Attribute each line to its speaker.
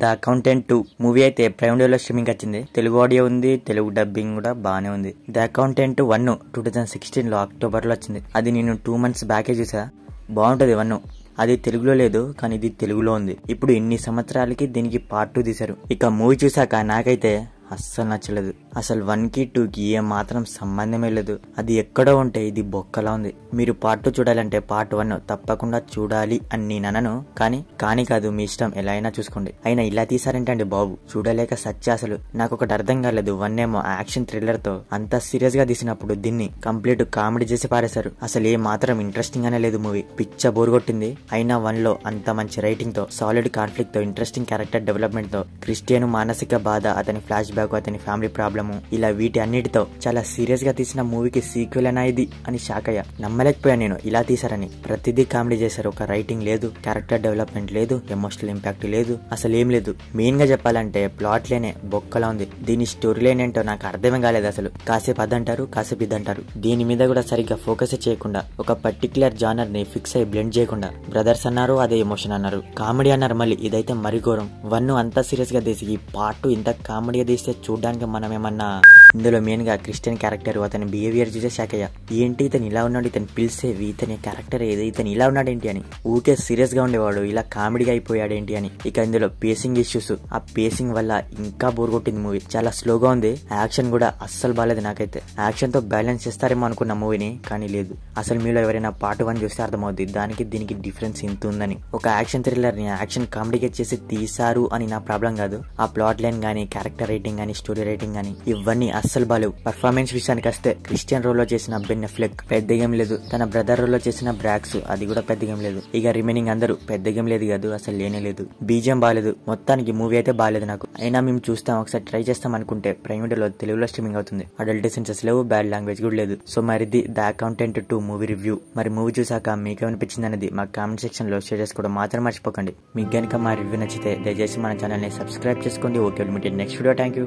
Speaker 1: The accountant 2 movie అయితే prime వీడియోలో streaming వచ్చింది. తెలుగు ఆడియో ఉంది, తెలుగు డబ్బింగ్ కూడా బానే ఉంది. ద అకౌంటెంట్ 1 2016 అక్టోబర్ లో వచ్చింది. అది నేను 2 months బ్యాకే చూసా. బాగుంటది 1. అది తెలుగులో లేదు, కానీ ఇది తెలుగులో ఉంది. ఇప్పుడు ఇన్ని సంవత్సరాలకి దీనికి పార్ట్ 2 తీశారు. ఇక మూవీ చూసాక నాకైతే అస్సలు నచ్చలేదు. అసలు 1కి 2కి ఏ మాత్రం సంబంధమే లేదు. అది ఎక్కడో ఉంటే ఇది బొక్కలా ఉంది. మీరు పార్ట్ 2 చూడాలంటే పార్ట్ 1 తప్పకుండా చూడాలి అని నేను అనను, కానీ కాదు, మీ ఇష్టం, ఎలా అయినా చూసుకోండి. అయినా ఇలా తీసారంటే బాబు చూడలేక సత్య. అసలు నాకు ఒకటి అర్థం కాలేదు. 1 ఏమో యాక్షన్ థ్రిల్లర్ తో అంత సీరియస్ గా తీసినప్పుడు దీన్ని కంప్లీట్ కామెడీ చేసి పారేశారు. అసలు ఏ మాత్రం ఇంట్రెస్టింగ్ అనే లేదు మూవీ. పిచ్చ బోర్ కొట్టింది. అయినా 1లో అంత మంచి రైటింగ్ తో, సాలిడ్ కాన్ఫ్లిక్ట్ తో, ఇంట్రెస్టింగ్ క్యారెక్టర్ డెవలప్మెంట్ తో, క్రిస్టియన్ మానసిక బాధ, అతని ఫ్లాష్ బ్యాక్, అతని ఫ్యామిలీ ప్రాబ్లమ్, ఇలా వీటి అన్నిటితో చాలా సీరియస్ గా తీసిన మూవీకి సీక్వెల్ అయినా ఇది అని షాక్ అయ్యా. నమ్మలేకపోయాను నేను ఇలా తీసారని. ప్రతిదీ కామెడీ చేశారు. ఒక రైటింగ్ లేదు, క్యారెక్టర్ డెవలప్మెంట్ లేదు, ఎమోషనల్ ఇంపాక్ట్ లేదు, అసలు ఏం లేదు. మెయిన్ గా చెప్పాలంటే ప్లాట్ లేనే బొక్కలా ఉంది. దీని స్టోరీ లైన్ ఏంటో నాకు అర్థమే కాలేదు. అసలు కాసేపు అదంటారు, కాసేపు ఇదంటారు. దీని మీద కూడా సరిగ్గా ఫోకస్ చేయకుండా, ఒక పర్టికులర్ జానర్ ని ఫిక్స్ అయ్యి బ్లెండ్ చేయకుండా, బ్రదర్స్ అన్నారు, అదే ఎమోషన్ అన్నారు, కామెడీ అన్నారు, మళ్ళీ ఇదైతే మరి ఘోరం. 1 అంతా సీరియస్ గా తీసి ఈ పార్ట్ 2 ఇంత కామెడీగా తీస్తే చూడడానికి మనం ఏమన్నా. ఇందులో మెయిన్ గా క్రిస్టియన్ క్యారెక్టర్, అతని బిహేవియర్ చూసే షాక్ అయ్యా. ఏంటి ఇతను ఇలా ఉన్నాడు, ఇతను పిలిచేవి, ఇతని క్యారెక్టర్ ఏది, ఇతను ఇలా ఉన్నాడు ఏంటి అని. ఊకే సీరియస్ గా ఉండేవాడు ఇలా కామెడీగా అయిపోయాడు ఏంటి అని. ఇక ఇందులో పేసింగ్ ఇష్యూస్, ఆ పేసింగ్ వల్ల ఇంకా బోర్ కొట్టింది మూవీ. చాలా స్లోగా ఉంది. యాక్షన్ కూడా అస్సలు బాలేదు. నాకైతే యాక్షన్ తో బ్యాలెన్స్ చేస్తారేమో అనుకున్న మూవీని, కానీ లేదు. అసలు మీలో ఎవరైనా పార్ట్ 1 చూస్తే అర్థమవుద్ది దానికి దీనికి డిఫరెన్స్ ఇంత ఉందని. ఒక యాక్షన్ థ్రిల్లర్ ని యాక్షన్ కామెడీగా చేసి తీసారు అని నా ప్రాబ్లం కాదు. ఆ ప్లాట్ లైన్ గానీ, క్యారెక్టర్ రైటింగ్ గానీ, స్టోరీ రైటింగ్ గానీ ఇవన్నీ అస్సలు బాలేవు. పర్ఫార్మెన్స్ విషయానికి వస్తే క్రిస్టియన్ రోల్ లో చేసిన బెన్ అఫ్లెక్ పెద్దగేం లేదు. తన బ్రదర్ రోల్ లో చేసిన బ్రాక్స్ అది కూడా పెద్దగేం లేదు. ఇక రిమైనింగ్ అందరూ పెద్దగేం లేదు కాదు, అసలు లేనే లేదు. బీజియం బాలేదు. మొత్తానికి మూవీ అయితే బాలేదు నాకు. అయినా మేము చూస్తాం, ఒకసారి ట్రై చేస్తాం అనుకుంటే ప్రైమ్ వీడియోలో తెలుగులో స్ట్రీమింగ్ అవుతుంది. అడల్ట్ సెన్సెస్ లేవు, బ్యాడ్ లాంగ్వేజ్ కూడా లేదు. సో మరిది ద అకౌంటెంట్ 2 మూవీ రివ్యూ. మరి మూవీ చూసాక మీకేమనిపించింది అనేది మా కామెంట్ సెక్షన్ లో షేర్ చేసుకోవడం మాత్రం మర్చిపోకండి. మీకు గనుక మా రివ్యూ నచ్చితే దయచేసి మన ఛానల్ ని సబ్స్క్రైబ్ చేసుకోండి. Okay, next video. Thank you.